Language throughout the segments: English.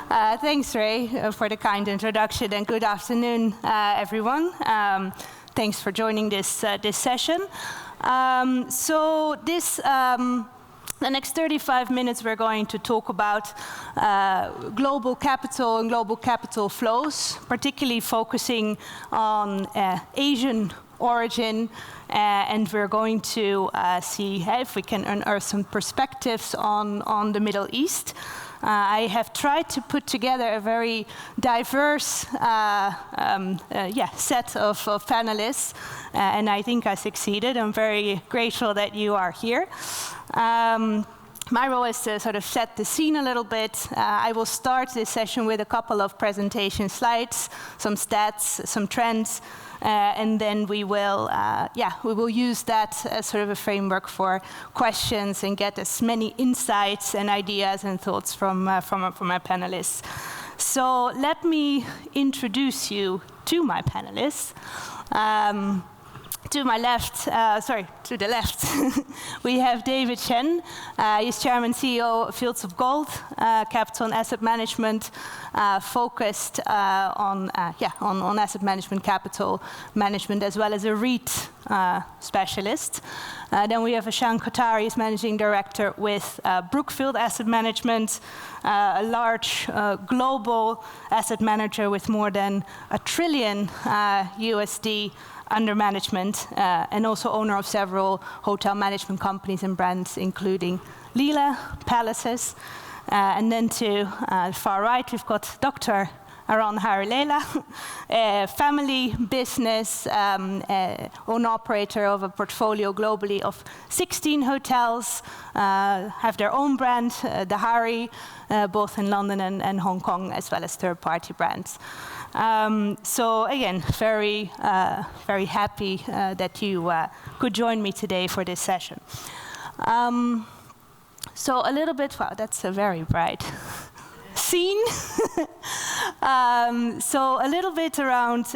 Thanks, Ray, for the kind introduction, and good afternoon, everyone. Thanks for joining this session. The next 35 minutes we're going to talk about global capital and global capital flows, particularly focusing on Asian origin, and we're going to see if we can unearth some perspectives on the Middle East. I have tried to put together a very diverse set of panelists, and I think I succeeded. I'm very grateful that you are here. My role is to sort of set the scene a little bit. I will start this session with a couple of presentation slides, some stats, some trends, and then we will use that as sort of a framework for questions and get as many insights and ideas and thoughts from my panelists. So let me introduce you to my panelists. To my left, to the left, we have David Chen. He's Chairman CEO of Fields of Gold, capital and asset management, focused on asset management, capital management, as well as a REIT specialist. Then we have Ashan Kothari, he's Managing Director with Brookfield Asset Management, a large global asset manager with more than $1 trillion USD under management, and also owner of several hotel management companies and brands, including Leela Palaces. And then to the far right, we've got Dr. Aron Harulela, a family business owner-operator of a portfolio globally of 16 hotels, have their own brand, the Hari, both in London and Hong Kong, as well as third-party brands. So again, very happy that you could join me today for this session. So a little bit, wow, that's a very bright scene. So a little bit around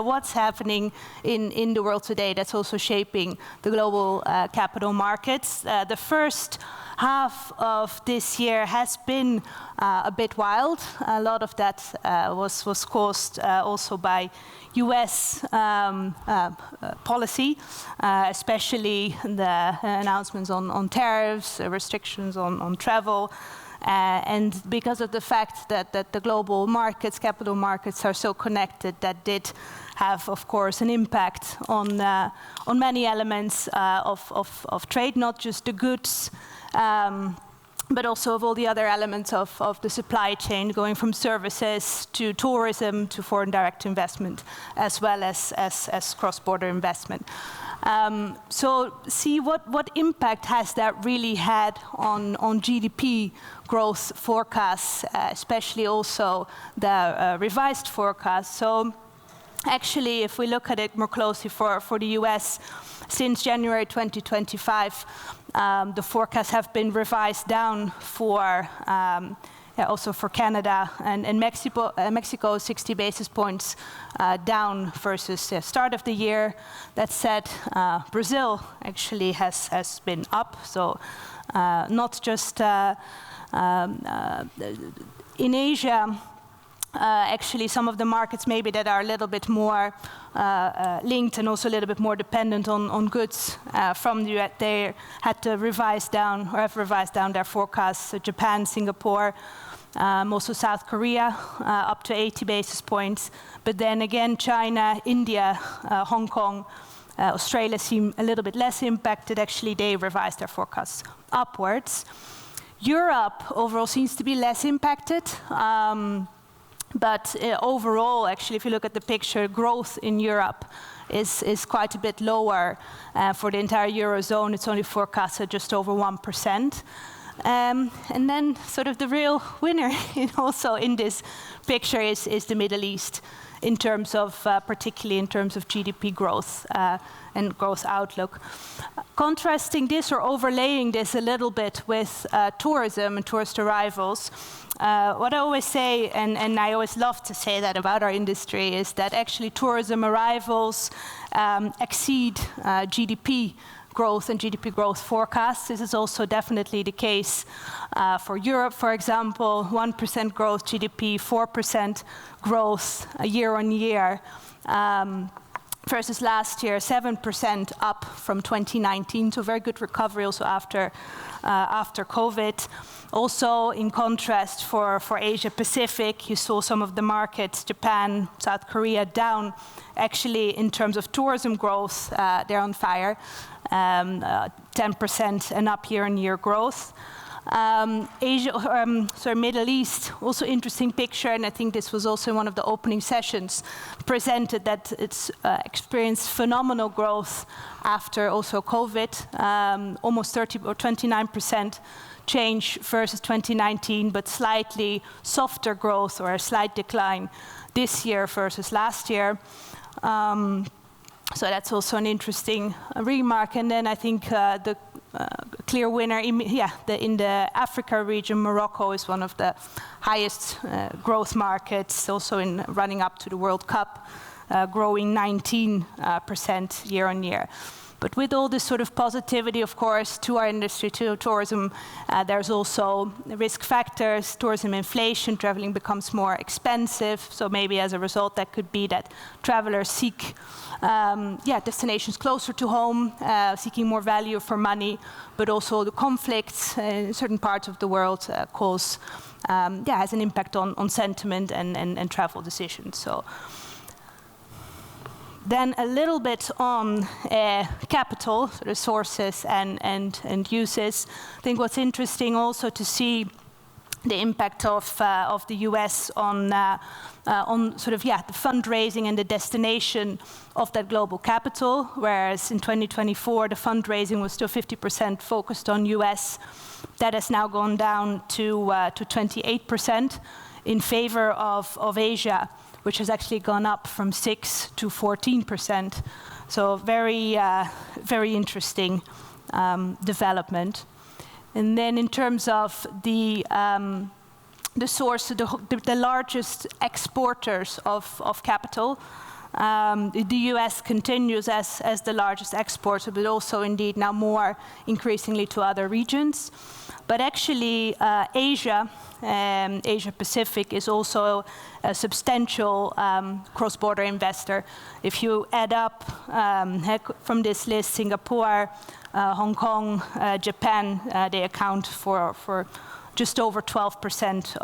what's happening in the world today that's also shaping the global capital markets. The first half of this year has been a bit wild. A lot of that was caused also by US policy, especially the announcements on tariffs, restrictions on travel. And because of the fact that the global markets, capital markets, are so connected, that did have, of course, an impact on many elements of trade, not just the goods, but also of all the other elements of the supply chain, going from services to tourism to foreign direct investment, as well as cross-border investment. So see what impact has that really had on GDP growth forecasts, especially also the revised forecast. So actually, if we look at it more closely for the US, since January 2025, the forecasts have been revised down for also for Canada and Mexico 60 basis points down versus the start of the year. That said, Brazil actually has been up, so not just in Asia. Actually, some of the markets maybe that are a little bit more linked and also a little bit more dependent on goods from the US, they had to revise down or have revised down their forecasts. So Japan, Singapore, also South Korea, up to 80 basis points. But then again, China, India, Hong Kong, Australia seem a little bit less impacted. Actually, they revised their forecasts upwards. Europe overall seems to be less impacted. But overall, actually, if you look at the picture, growth in Europe is quite a bit lower. For the entire Eurozone, it's only forecasted just over 1%. And then sort of the real winner also in this picture is the Middle East, in terms of, particularly in terms of GDP growth and growth outlook. Contrasting this or overlaying this a little bit with tourism and tourist arrivals, what I always say, and I always love to say that about our industry, is that actually tourism arrivals exceed GDP growth and GDP growth forecasts. This is also definitely the case for Europe, for example, 1% growth GDP, 4% growth year on year. Versus last year, 7% up from 2019, so very good recovery also after COVID. Also, in contrast for Asia Pacific, you saw some of the markets, Japan, South Korea, down. Actually, in terms of tourism growth, they're on fire, 10% and up year-on-year growth. Middle East, also interesting picture, and I think this was also in one of the opening sessions presented, that it's experienced phenomenal growth after also COVID, almost 30 or 29% change versus 2019, but slightly softer growth or a slight decline this year versus last year. So that's also an interesting remark. And then I think the clear winner in the Africa region, Morocco is one of the highest growth markets, also in running up to the World Cup, growing 19% year on year. But with all this sort of positivity, of course, to our industry, to tourism, there's also risk factors, tourism inflation, traveling becomes more expensive. So maybe as a result, that could be that travelers seek destinations closer to home, seeking more value for money, but also the conflicts in certain parts of the world has an impact on sentiment and travel decisions. So. Then a little bit on capital, sort of sources and uses. I think what's interesting also to see the impact of the US on the fundraising and the destination of that global capital, whereas in 2024 the fundraising was still 50% focused on US. That has now gone down to 28% in favor of Asia, which has actually gone up from 6% to 14%. So very interesting development. And then in terms of the source, the largest exporters of capital, the US continues as the largest exporter, but also indeed now more increasingly to other regions. But actually Asia Pacific is also a substantial cross-border investor. If you add up from this list, Singapore, Hong Kong, Japan, they account for just over 12%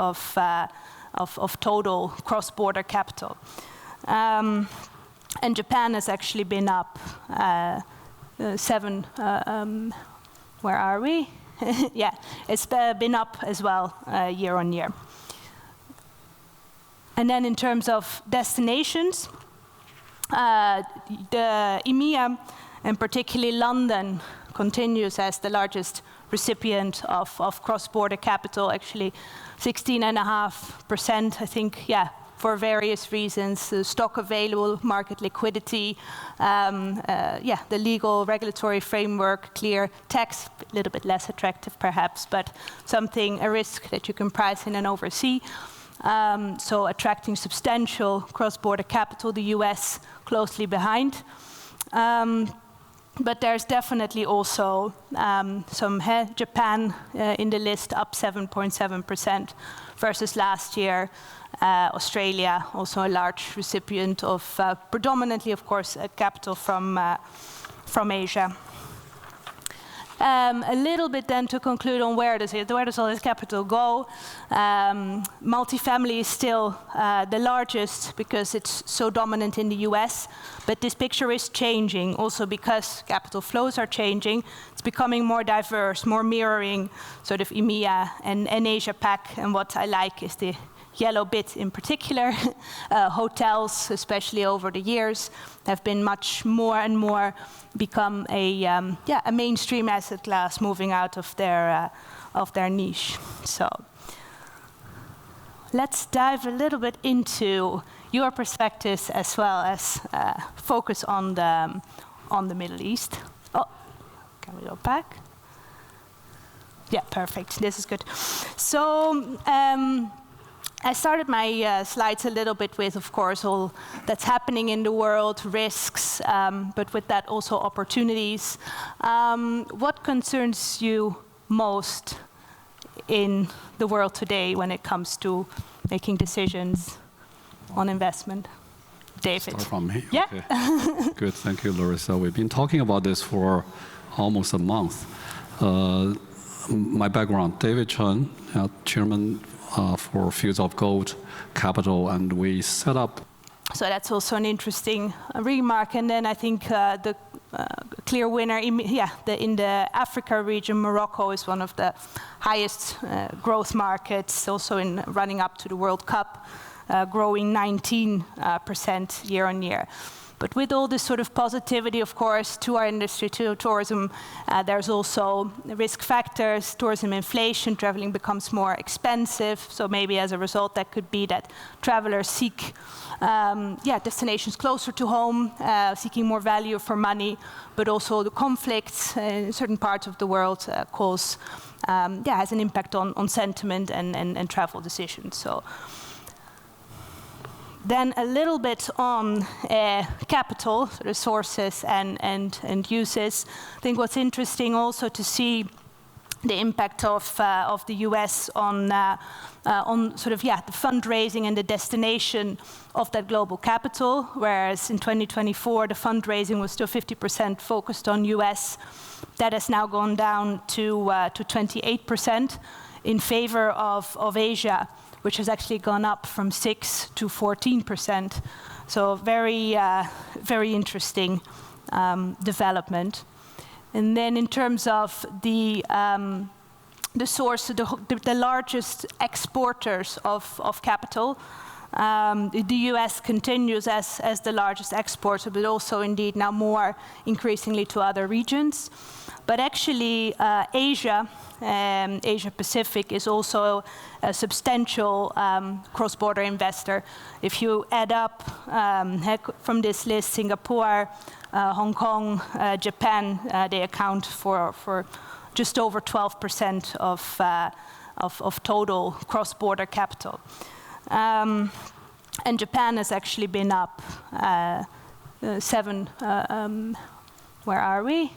of total cross-border capital. And Japan has actually been up 7, where are we? Yeah, it's been up as well year on year. And then in terms of destinations, the EMEA, and particularly London, continues as the largest recipient of cross-border capital, actually 16.5%, I think, for various reasons, stock available, market liquidity, the legal regulatory framework, clear tax, a little bit less attractive perhaps, but a risk that you can price in and oversee. So attracting substantial cross-border capital, the US closely behind. But there's definitely also some Japan in the list, up 7.7% versus last year. Australia, also a large recipient of predominantly, of course, capital from Asia. A little bit then to conclude on where does all this capital go? Multifamily is still the largest because it's so dominant in the US, but this picture is changing also because capital flows are changing. It's becoming more diverse, more mirroring sort of EMEA and Asia Pac, and what I like is the yellow bit in particular. Hotels, especially over the years, have been much more and more become a mainstream asset class, moving out of their niche. So let's dive a little bit into your perspectives as well as focus on the Middle East. Oh, can we go back? Yeah, perfect. This is good. So. I started my slides a little bit with, of course, all that's happening in the world, risks, but with that also opportunities. What concerns you most in the world today when it comes to making decisions on investment? David. Start from me? Yeah. Okay. Good, thank you, Larissa. We've been talking about this for almost a month. My background, David Chen, chairman for Fields of Gold Capital, and we set up. So that's also an interesting remark. And then I think the clear winner, in the Africa region, Morocco is one of the highest growth markets, also in running up to the World Cup, growing 19% year on year. But with all this sort of positivity, of course, to our industry, to tourism, there's also risk factors, tourism inflation, traveling becomes more expensive. So maybe as a result, that could be that travelers seek destinations closer to home, seeking more value for money, but also the conflicts in certain parts of the world has an impact on sentiment and travel decisions. So. Then a little bit on capital, resources and uses. I think what's interesting also to see the impact of the US on the fundraising and the destination of that global capital, whereas in 2024 the fundraising was still 50% focused on US. That has now gone down to 28% in favor of Asia, which has actually gone up from 6 to 14%. So very, very interesting development. And then in terms of the source, the largest exporters of capital, the US continues as the largest exporter, but also indeed now more increasingly to other regions. But actually Asia Pacific is also a substantial cross-border investor. If you add up from this list, Singapore, Hong Kong, Japan, they account for just over 12% of total cross-border capital. And Japan has actually been up 7, where are we?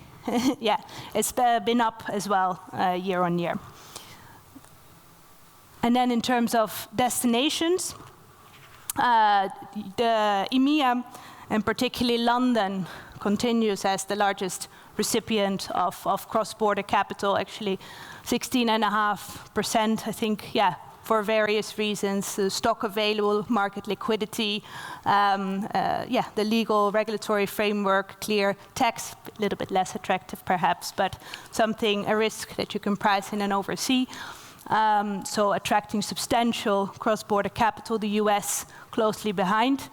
Yeah, it's been up as well year on year. And then in terms of destinations, the EMEA, and particularly London, continues as the largest recipient of cross-border capital, actually 16.5%, I think, for various reasons, the stock available, market liquidity, the legal regulatory framework, clear tax, a little bit less attractive perhaps, but a risk that you can price in and oversee. So attracting substantial cross-border capital, the US closely behind.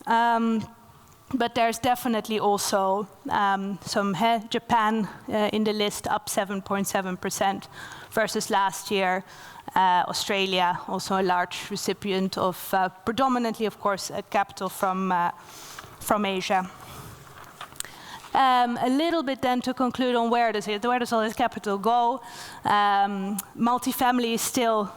But there's definitely also some Japan in the list, up 7.7% versus last year. Australia, also a large recipient of predominantly, of course, capital from Asia. A little bit then to conclude on where does all this capital go? Multifamily is still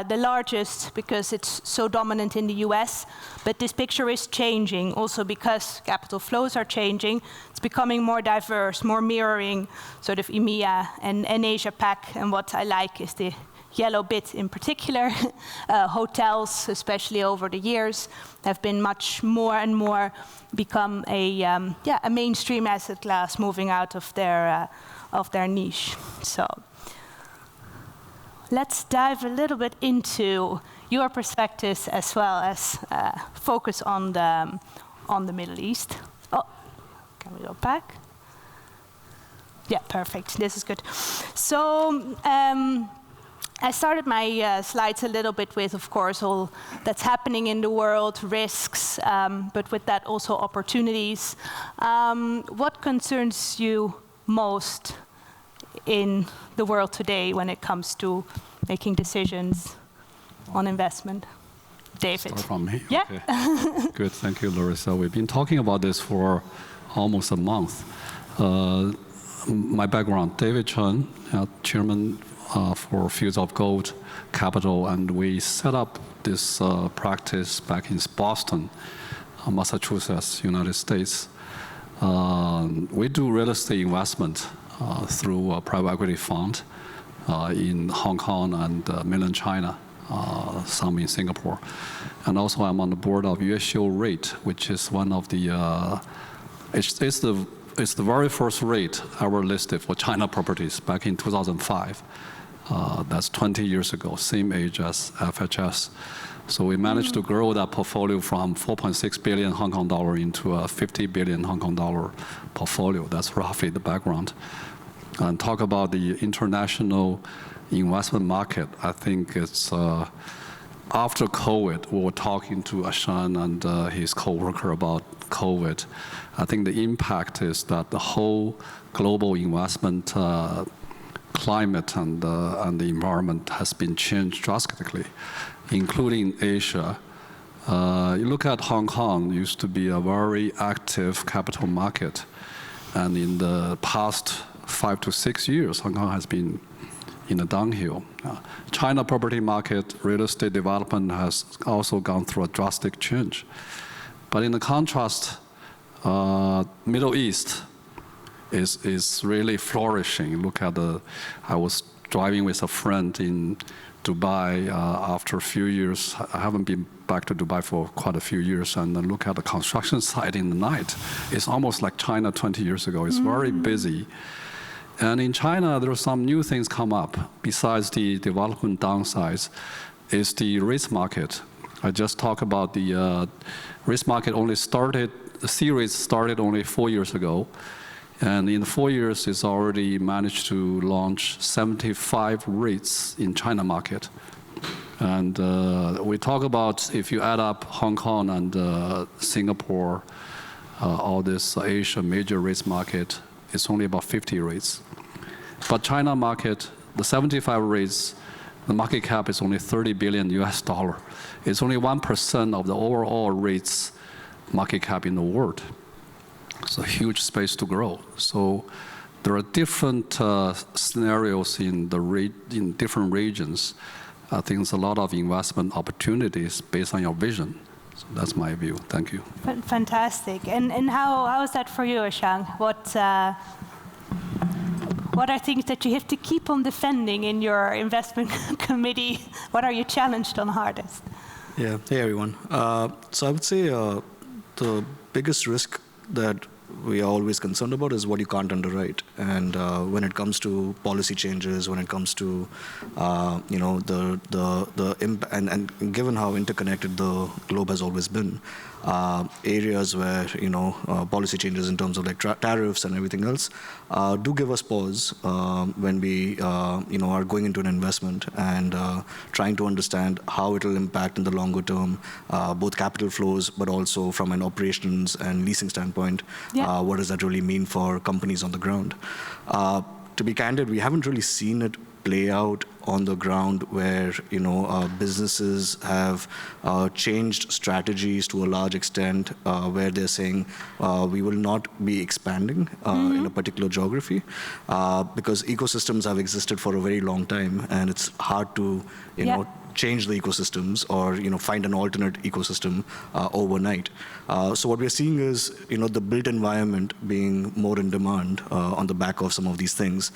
the largest because it's so dominant in the US, but this picture is changing also because capital flows are changing. It's becoming more diverse, more mirroring sort of EMEA and Asia Pac, and what I like is the yellow bit in particular. Hotels, especially over the years, have been much more and more become a mainstream asset class, moving out of their niche. So let's dive a little bit into your perspectives as well as focus on the Middle East. Oh, can we go back? Yeah, perfect. This is good. So. I started my slides a little bit with, of course, all that's happening in the world, risks, but with that also opportunities. What concerns you most in the world today when it comes to making decisions on investment? David. Start from me? Yeah. Okay. Good, thank you, Larissa. We've been talking about this for almost a month. My background, David Chen, chairman for Fields of Gold Capital, and we set up this practice back in Boston, Massachusetts, United States. We do real estate investment through a private equity fund in Hong Kong and mainland China, some in Singapore. And also I'm on the board of Yuexiu REIT, which is one of the, it's the very first REIT ever listed for China properties back in 2005. That's 20 years ago, same age as FHS. So we managed to grow that portfolio from 4.6 billion Hong Kong dollar into a 50 billion Hong Kong dollar portfolio. That's roughly the background. And talk about the international investment market, I think it's after COVID, we were talking to Ashan and his co-worker about COVID. I think the impact is that the whole global investment climate and the environment has been changed drastically, including Asia. You look at Hong Kong, used to be a very active capital market. And in the past 5 to 6 years, Hong Kong has been in a downhill. China property market, real estate development has also gone through a drastic change. But in the contrast, Middle East is really flourishing. Look at I was driving with a friend in Dubai after a few years. I haven't been back to Dubai for quite a few years, and then look at the construction site in the night. It's almost like China 20 years ago. It's very busy. And in China, there are some new things come up. Besides the development downsides, is the risk market. I just talked about the risk market only started, the series started only 4 years ago. And in 4 years, it's already managed to launch 75 REITs in China market. And we talk about if you add up Hong Kong and Singapore, all this Asia major REITs market, it's only about 50 REITs. But China market, the 75 REITs, the market cap is only $30 billion US. It's only 1% of the overall REITs market cap in the world. It's a huge space to grow. So there are different scenarios in different regions. I think there's a lot of investment opportunities based on your vision. So that's my view. Thank you. Fantastic. And how is that for you, Ashang? What are things that you have to keep on defending in your investment committee? What are you challenged on hardest? Yeah. Hey, everyone. So I would say the biggest risk that we are always concerned about is what you can't underwrite. And when it comes to policy changes, when it comes to and given how interconnected the globe has always been, areas where policy changes in terms of like tariffs and everything else do give us pause when we are going into an investment and trying to understand how it will impact in the longer term, both capital flows, but also from an operations and leasing standpoint. Yeah. What does that really mean for companies on the ground? To be candid, we haven't really seen it play out on the ground where businesses have changed strategies to a large extent, where they're saying we will not be expanding in a particular geography because ecosystems have existed for a very long time, and it's hard to change the ecosystems or find an alternate ecosystem overnight. So what we're seeing is the built environment being more in demand on the back of some of these things.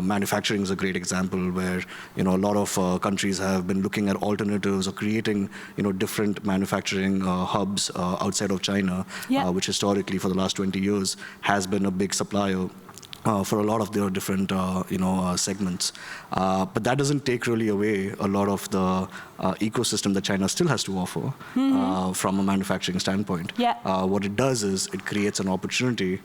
Manufacturing is a great example where a lot of countries have been looking at alternatives or creating different manufacturing hubs outside of China, which historically for the last 20 years has been a big supplier for a lot of their different segments. But that doesn't take really away a lot of the ecosystem that China still has to offer from a manufacturing standpoint. What it does is it creates an opportunity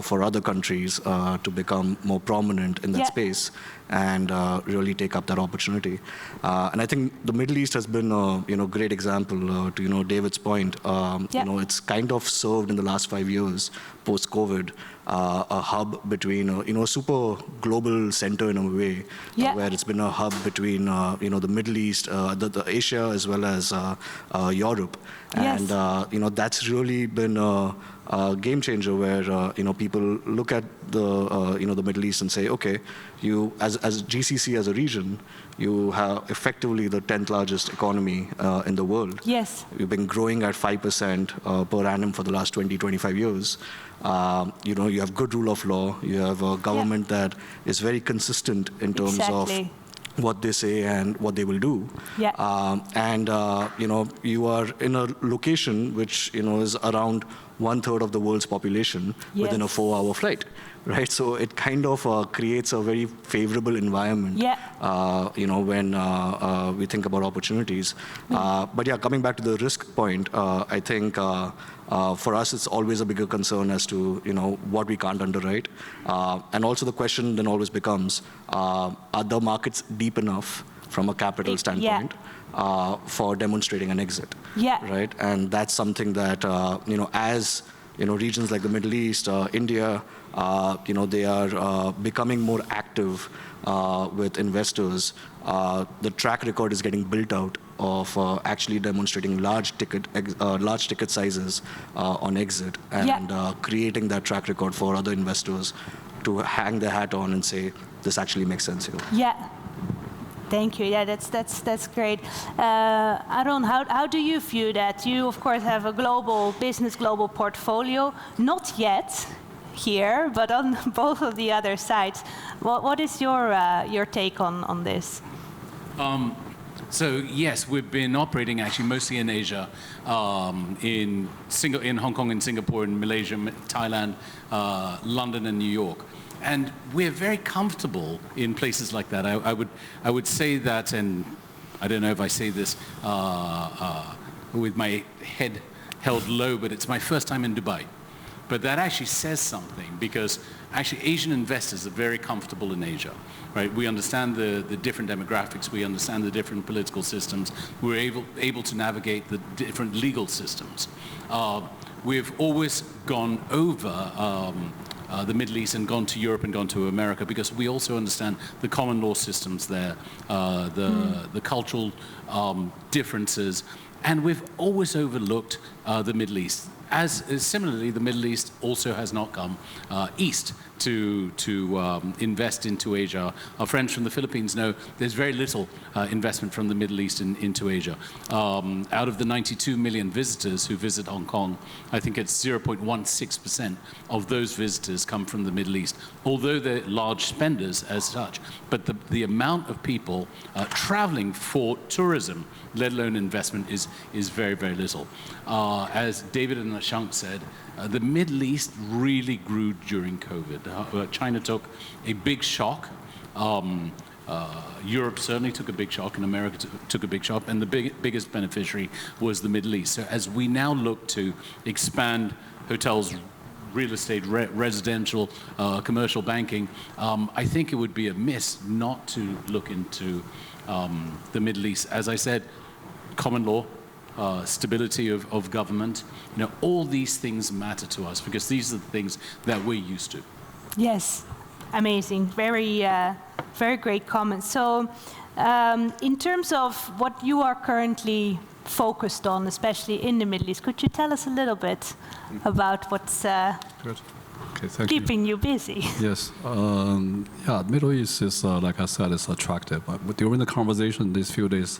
for other countries to become more prominent in that space and really take up that opportunity. And I think the Middle East has been a great example to David's point. It's kind of served in the last 5 years post-COVID a hub between a super global center in a way, where it's been a hub between the Middle East, the Asia as well as Europe, and that's really been game changer where people look at the Middle East and say, okay, you as GCC as a region, you have effectively the 10th largest economy in the world. Yes. We've been growing at 5% per annum for the last 20, 25 years. You have good rule of law. You have a government that is very consistent in terms of what they say and what they will do. Yeah. You are in a location which is around 1/3 of the world's population within a 4-hour flight, right? So it kind of creates a very favorable environment. When we think about opportunities. But yeah, coming back to the risk point, I think for us it's always a bigger concern as to what we can't underwrite, and also the question then always becomes, are the markets deep enough from a capital standpoint? For demonstrating an exit, right? And that's something that as regions like the Middle East, India, they are becoming more active with investors. The track record is getting built out of actually demonstrating large ticket sizes on exit, and creating that track record for other investors to hang their hat on and say, this actually makes sense here. Yeah. Thank you. Yeah, that's great. Arun, how do you view that? You, of course, have a global portfolio. Not yet here, but on both of the other sides. What is your take on this? So yes, we've been operating actually mostly in Asia, in Hong Kong and Singapore, and Malaysia, Thailand, London, and New York. And we're very comfortable in places like that. I would say that, and I don't know if I say this with my head held low, but it's my first time in Dubai. But that actually says something, because actually Asian investors are very comfortable in Asia, right? We understand the different demographics, we understand the different political systems, we're able to navigate the different legal systems. We've always gone over the Middle East and gone to Europe and gone to America, because we also understand the common law systems there, the cultural differences, and we've always overlooked the Middle East. Similarly, the Middle East also has not come east to invest into Asia. Our friends from the Philippines know there's very little investment from the Middle East into Asia. Out of the 92 million visitors who visit Hong Kong, I think it's 0.16% of those visitors come from the Middle East, although they're large spenders as such. But the amount of people traveling for tourism, let alone investment, is very, very little. As David and Ashank said, the Middle East really grew during COVID. China took a big shock. Europe certainly took a big shock, and America took a big shock, and the biggest beneficiary was the Middle East. So as we now look to expand hotels, real estate, residential, commercial banking, I think it would be a miss not to look into the Middle East. As I said, common law, stability of government, all these things matter to us, because these are the things that we're used to. Yes, amazing. Very, very great comments. So, in terms of what you are currently focused on, especially in the Middle East, could you tell us a little bit about what's keeping you busy? Yes. Middle East is, like I said, is attractive. But during the conversation these few days,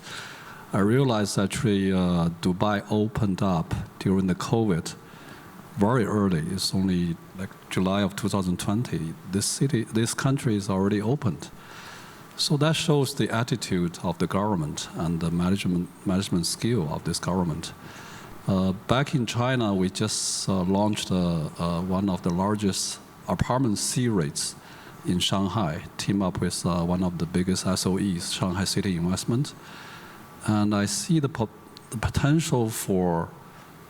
I realized actually Dubai opened up during the COVID very early. It's only like July of 2020. This country is already opened. So that shows the attitude of the government and the management skill of this government. Back in China, we just launched one of the largest apartment C rates in Shanghai, team up with one of the biggest SOEs, Shanghai City Investment. And I see the potential for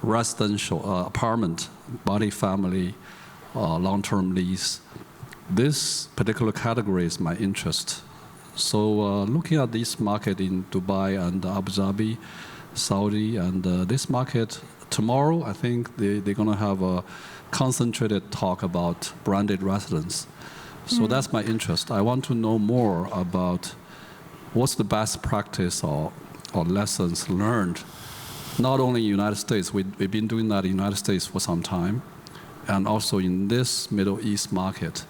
residential apartment, multi-family, long-term lease. This particular category is my interest. So looking at this market in Dubai and Abu Dhabi, Saudi, and this market, tomorrow I think they're going to have a concentrated talk about branded residence. So that's my interest. I want to know more about what's the best practice or lessons learned, not only in the United States. We've been doing that in the United States for some time. and also in this Middle East market.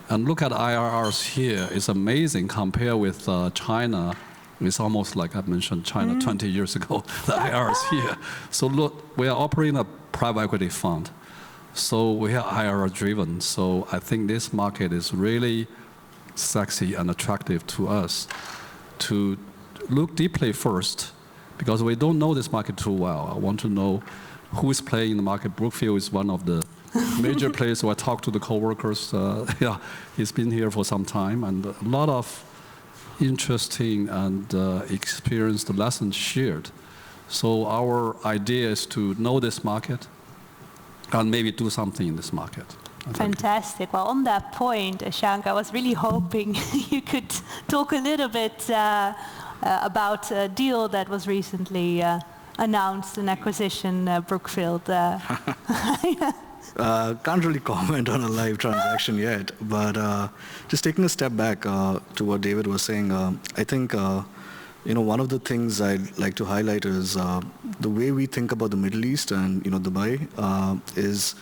And look at IRRs here. It's amazing compared with China. It's almost like I mentioned China 20 years ago, the IRRs here. So look, we are operating a private equity fund. So we are IRR driven. So I think this market is really sexy and attractive to us to look deeply first, because we don't know this market too well. I want to know who is playing in the market. Brookfield is one of the major players. So I talk to the coworkers. Yeah, he's been here for some time, and a lot of interesting and experienced lessons shared. So our idea is to know this market and maybe do something in this market. Fantastic. Well, on that point, Shank, I was really hoping you could talk a little bit about a deal that was recently announced, an acquisition, Brookfield. Can't really comment on a live transaction yet, but just taking a step back to what David was saying, I think one of the things I'd like to highlight is the way we think about the Middle East and Dubai is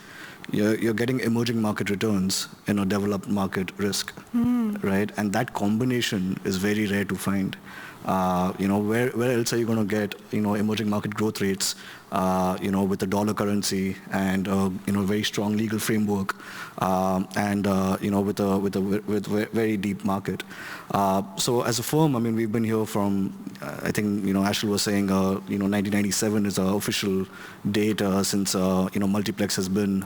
you're getting emerging market returns in a developed market risk, right? And that combination is very rare to find. Where else are you going to get emerging market growth rates with the dollar currency and very strong legal framework and with a very deep market. So as a firm, I mean, we've been here from I think Ashil was saying 1997 is our official date since Multiplex has been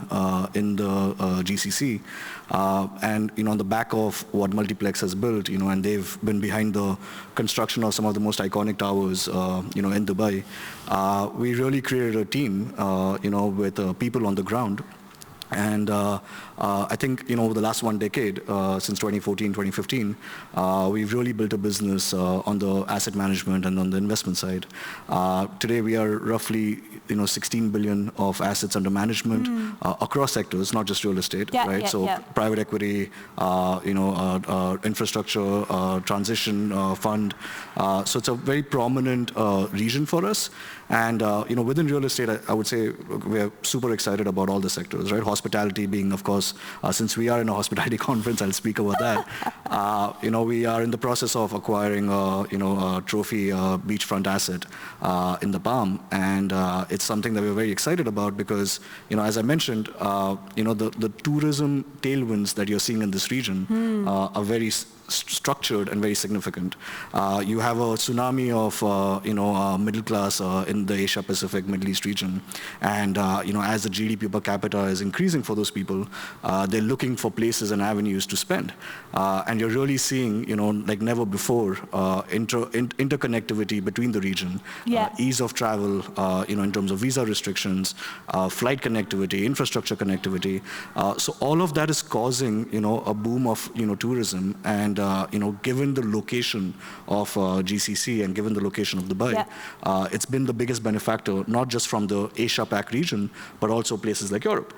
in the GCC, and on the back of what Multiplex has built, and they've been behind the construction of some of the most iconic towers, in Dubai. We really created a team, with people on the ground. And I think, over the last 1 decade, since 2014, 2015, we've really built a business on the asset management and on the investment side. Today, we are roughly, 16 billion of assets under management across sectors, not just real estate, right? Private equity, infrastructure, transition fund. So it's a very prominent region for us. And within real estate, I would say we're super excited about all the sectors, right? Hospitality being, of course, since we are in a hospitality conference, I'll speak about that. We are in the process of acquiring, a trophy beachfront asset in the Palm, and it's something that we're very excited about because, as I mentioned, the tourism tailwinds that you're seeing in this region are very structured and very significant. You have a tsunami of middle class in the Asia Pacific Middle East region, and as the GDP per capita is increasing for those people, they're looking for places and avenues to spend, and you're really seeing like never before interconnectivity between the region, ease of travel, in terms of visa restrictions, flight connectivity, infrastructure connectivity. So all of that is causing a boom of tourism, and given the location of GCC and given the location of Dubai, it's been the biggest benefactor, not just from the Asia Pac region, but also places like Europe.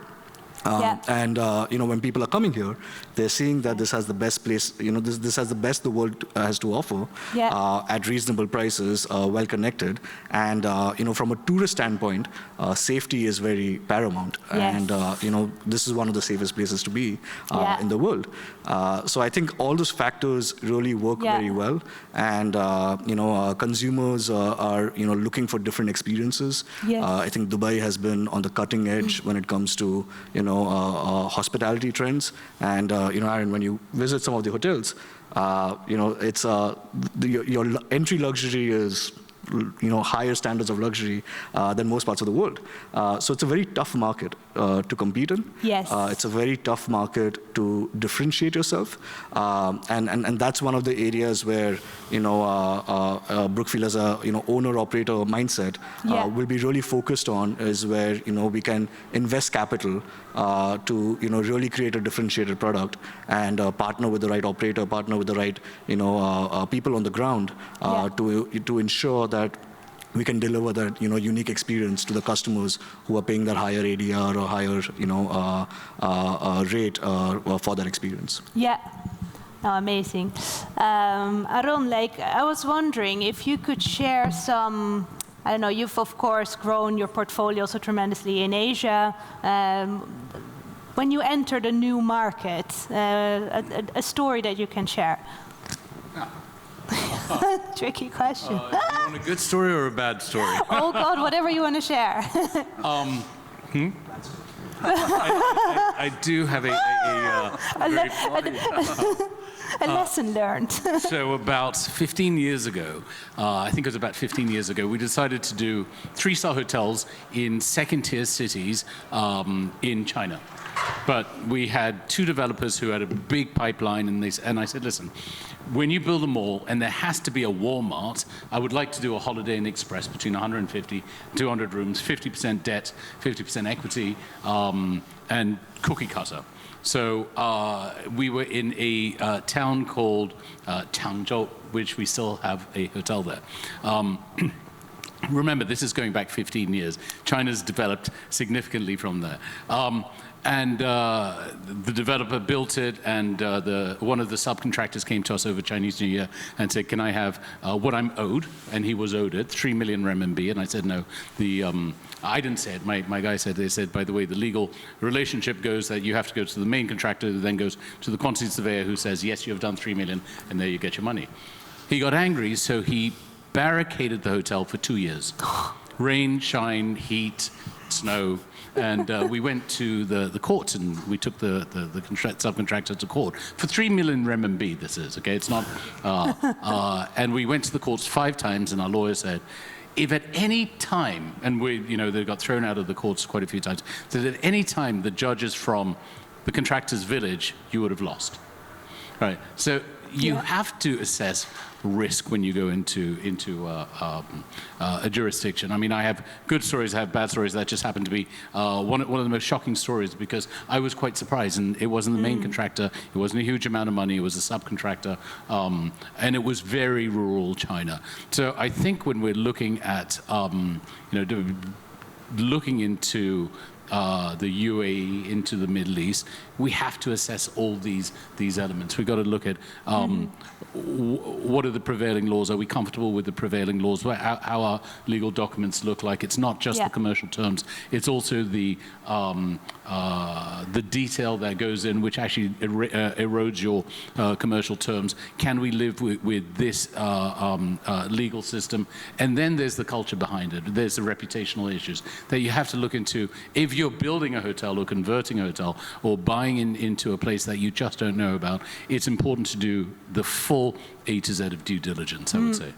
And when people are coming here, they're seeing that this has the best place, this has the best the world has to offer at reasonable prices, well connected. And from a tourist standpoint, safety is very paramount. And this is one of the safest places to be in the world. So I think all those factors really work very well. And consumers are looking for different experiences. I think Dubai has been on the cutting edge when it comes to hospitality trends, and Aaron, when you visit some of the hotels, it's your entry luxury is higher standards of luxury than most parts of the world. So it's a very tough market to compete in. It's a very tough market to differentiate yourself, and that's one of the areas where Brookfield as a owner-operator mindset will be really focused on, is where we can invest capital to really create a differentiated product and partner with the right operator, partner with the right people on the ground to ensure that we can deliver that unique experience to the customers who are paying that higher ADR or higher rate for that experience. No, amazing. Aaron, I was wondering if you could share some. I don't know, you've of course grown your portfolio so tremendously in Asia. when you entered a new market, a story that you can share? Tricky question. You want a good story or a bad story? Oh God, whatever you want to share. I do have a very A lesson learned. So about 15 years ago, I think it was about 15 years ago, we decided to do 3-star hotels in second-tier cities in China. But we had 2 developers who had a big pipeline, and I said, listen, when you build a mall and there has to be a Walmart, I would like to do a Holiday Inn Express between 150, 200 rooms, 50% debt, 50% equity, and cookie cutter. So we were in a town called Changzhou, which we still have a hotel there. Remember, this is going back 15 years. China's developed significantly from there. And the developer built it, and one of the subcontractors came to us over Chinese New Year and said, can I have what I'm owed? And he was owed it, 3 million renminbi. And I said, no. I didn't say it. My guy said, they said, by the way, the legal relationship goes that you have to go to the main contractor, who then goes to the quantity surveyor, who says, yes, you have done 3 million, and there you get your money. He got angry, so he barricaded the hotel for 2 years. Rain, shine, heat, snow. And we went to the courts, and we took the subcontractor to court for 3 million renminbi. This is okay. It's not. And we went to the courts 5 times, and our lawyer said, if at any time, and they got thrown out of the courts quite a few times, that at any time the judges from the contractor's village, you would have lost. Right. So you have to assess risk when you go into a jurisdiction. I mean, I have good stories, I have bad stories. That just happened to be one of the most shocking stories, because I was quite surprised, and it wasn't the main contractor, it wasn't a huge amount of money, it was a subcontractor, and it was very rural China. So I think when we're looking at, looking into the UAE, into the Middle East, we have to assess all these elements. We've got to look at what are the prevailing laws? Are we comfortable with the prevailing laws? How our legal documents look like? It's not just the commercial terms. It's also the detail that goes in, which actually erodes your commercial terms. Can we live with this legal system? And then there's the culture behind it. There's the reputational issues that you have to look into. If you're building a hotel or converting a hotel or buying into a place that you just don't know about, it's important to do the full A to Z of due diligence, I would say.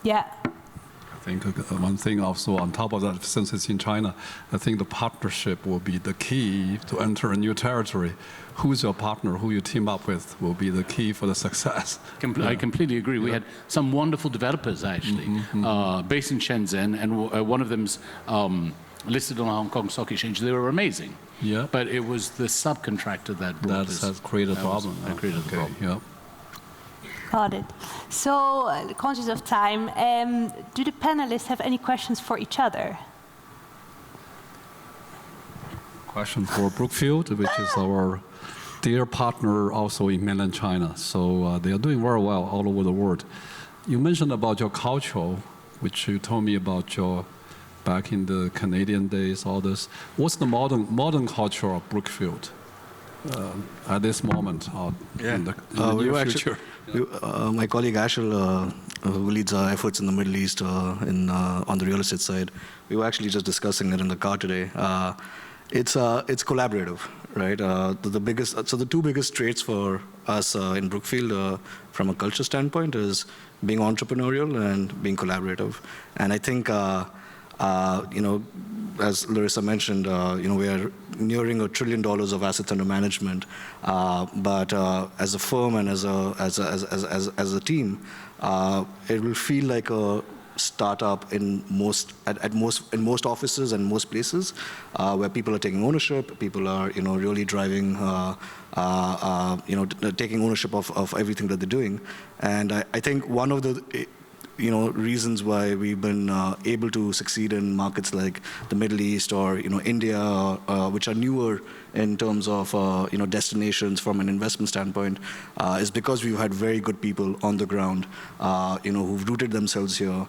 Yeah. I think one thing also on top of that, since it's in China, I think the partnership will be the key to enter a new territory. Who's your partner, who you team up with, will be the key for the success. I completely agree. We had some wonderful developers, actually, based in Shenzhen, and one of them's listed on the Hong Kong Stock Exchange. They were amazing. Yeah. But it was the subcontractor that brought this. That has created a problem. That created the problem. Yeah. Got it. So, conscious of time, do the panelists have any questions for each other? Question for Brookfield, which is our dear partner also in mainland China. So they are doing very well all over the world. You mentioned about your culture, which you told me about your back in the Canadian days, all this. What's the modern culture of Brookfield at this moment in the near future? My colleague Ashel, who leads our efforts in the Middle East on the real estate side, we were actually just discussing it in the car today. It's collaborative, right? The 2 biggest traits for us in Brookfield from a culture standpoint is being entrepreneurial and being collaborative. And I think as Larissa mentioned, we are nearing $1 trillion of assets under management. But as a firm and as a team, it will feel like a startup in most offices and most places, where people are taking ownership. People are really driving, taking ownership of everything that they're doing. And I think one of the reasons why we've been able to succeed in markets like the Middle East or India, which are newer in terms of destinations from an investment standpoint, is because we've had very good people on the ground, who've rooted themselves here,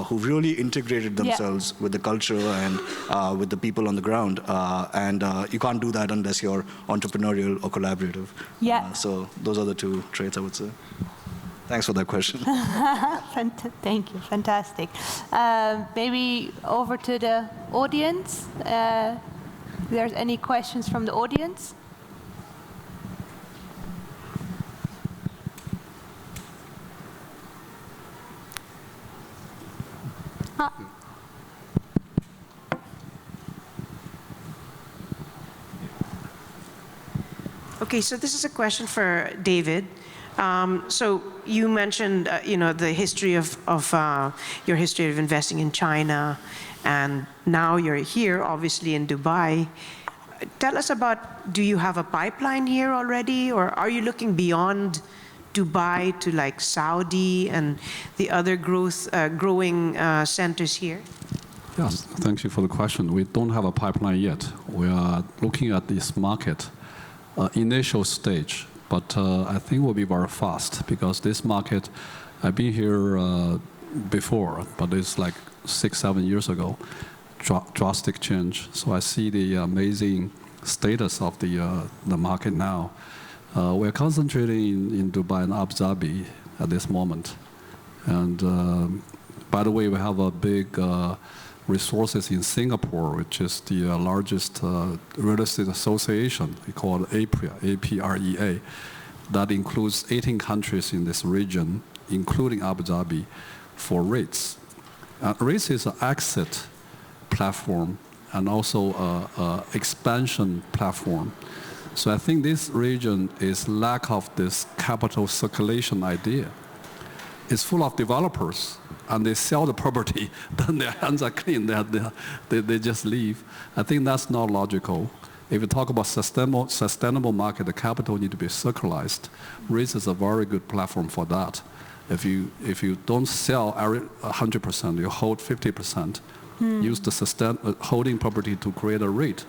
who've really integrated themselves with the culture and with the people on the ground. And you can't do that unless you're entrepreneurial or collaborative. Yeah. So those are the two traits, I would say. Thanks for that question. Thank you. Fantastic. Maybe over to the audience. If there's any questions from the audience? Okay, so this is a question for David. So you mentioned, the history of your history of investing in China, and now you're here, obviously in Dubai. Tell us about, do you have a pipeline here already, or are you looking beyond Dubai to like Saudi and the other growing centers here? Yes, thank you for the question. We don't have a pipeline yet. We are looking at this market, initial stage. But I think we'll be very fast because this market, I've been here before, but it's like 6-7 years ago, drastic change. So I see the amazing status of the market now. We're concentrating in Dubai and Abu Dhabi at this moment. And by the way, we have a big resources in Singapore, which is the largest real estate association. We call it APREA, A-P-R-E-A. That includes 18 countries in this region, including Abu Dhabi, for REITs. REITs is an exit platform and also an expansion platform. So I think this region is lack of this capital circulation idea. It's full of developers, and they sell the property, then their hands are clean, they just leave. I think that's not logical. If you talk about sustainable market, the capital need to be circularized. REITs is a very good platform for that. If you don't sell 100%, you hold 50%, use the holding property to create a REIT,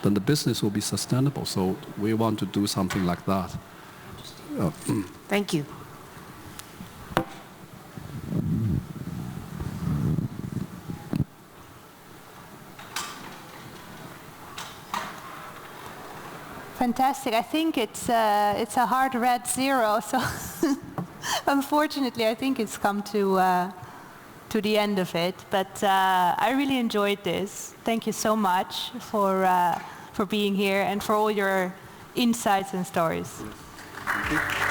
then the business will be sustainable. So we want to do something like that. Thank you. Fantastic. I think it's a hard red 0. So unfortunately, I think it's come to the end of it. But I really enjoyed this. Thank you so much for being here and for all your insights and stories. Thank you.